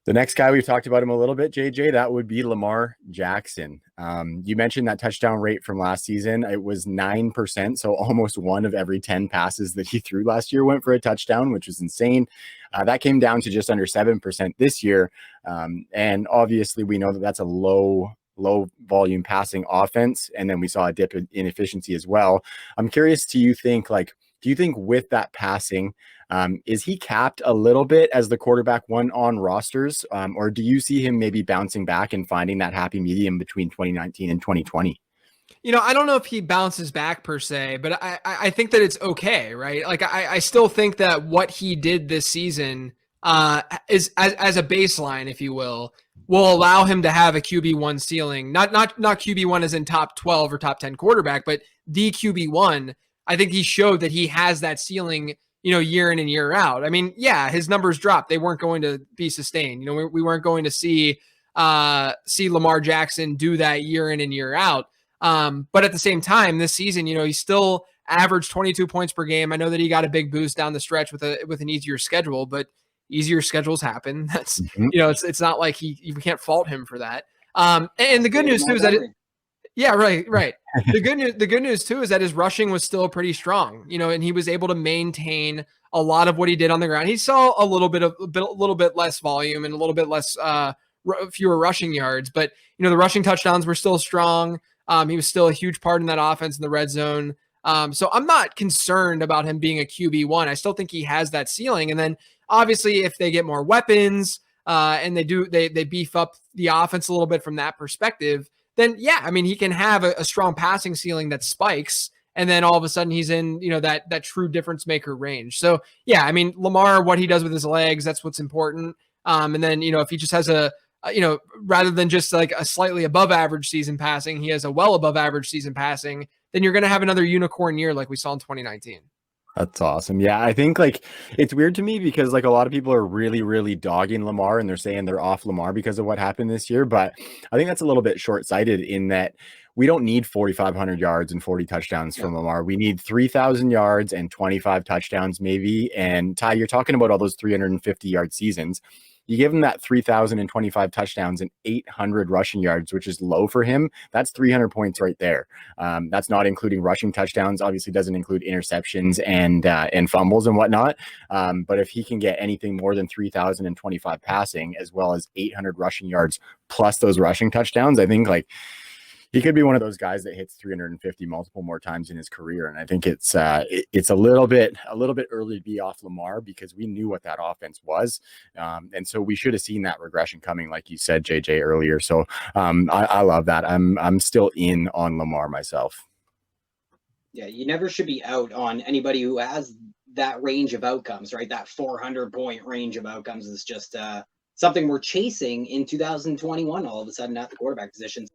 The next guy, we've talked about him a little bit, JJ, that would be Lamar Jackson. You mentioned that touchdown rate from last season. It was 9%, so almost 1 of every 10 passes that he threw last year went for a touchdown, which was insane. That came down to just under 7% this year. And obviously, we know that that's a low volume passing offense. And then we saw a dip in efficiency as well. I'm curious, do you think with that passing, is he capped a little bit as the quarterback one on rosters? Or do you see him maybe bouncing back and finding that happy medium between 2019 and 2020? I don't know if he bounces back per se, but I think that it's okay, right? Like I still think that what he did this season is as a baseline, if you will allow him to have a QB1 ceiling, not QB1 as in top 12 or top 10 quarterback, but the QB1. I think he showed that he has that ceiling, year in and year out. I mean, yeah, his numbers dropped. They weren't going to be sustained. We weren't going to see Lamar Jackson do that year in and year out. But at the same time, this season, he still averaged 22 points per game. I know that he got a big boost down the stretch with an easier schedule, but easier schedules happen. That's, it's not like you can't fault him for that. And the good news too is that yeah, right. The good news too is that his rushing was still pretty strong, and he was able to maintain a lot of what he did on the ground. He saw a little bit less volume and a little bit less, fewer rushing yards, but the rushing touchdowns were still strong. He was still a huge part in that offense in the red zone. So I'm not concerned about him being a QB1. I still think he has that ceiling. And then obviously if they get more weapons, and they beef up the offense a little bit from that perspective, then yeah, I mean, he can have a strong passing ceiling that spikes, and then all of a sudden he's in, that true difference maker range. So yeah, I mean, Lamar, what he does with his legs, that's what's important. And then, if he just has rather than just like a slightly above average season passing, he has a well above average season passing, then you're going to have another unicorn year like we saw in 2019. That's awesome. Yeah, I think it's weird to me because a lot of people are really, really dogging Lamar and they're saying they're off Lamar because of what happened this year. But I think that's a little bit short-sighted in that we don't need 4,500 yards and 40 touchdowns from Lamar. We need 3,000 yards and 25 touchdowns maybe. And Ty, you're talking about all those 350-yard seasons. You give him that 3,025 touchdowns and 800 rushing yards, which is low for him. That's 300 points right there. That's not including rushing touchdowns. Obviously, doesn't include interceptions and fumbles and whatnot. But if he can get anything more than 3,025 passing, as well as 800 rushing yards plus those rushing touchdowns, I think he could be one of those guys that hits 350 multiple more times in his career. And I think it's a little bit early to be off Lamar because we knew what that offense was. And so we should have seen that regression coming, like you said, JJ, earlier. So I love that. I'm still in on Lamar myself. Yeah, you never should be out on anybody who has that range of outcomes, right? That 400-point range of outcomes is just something we're chasing in 2021 all of a sudden at the quarterback position.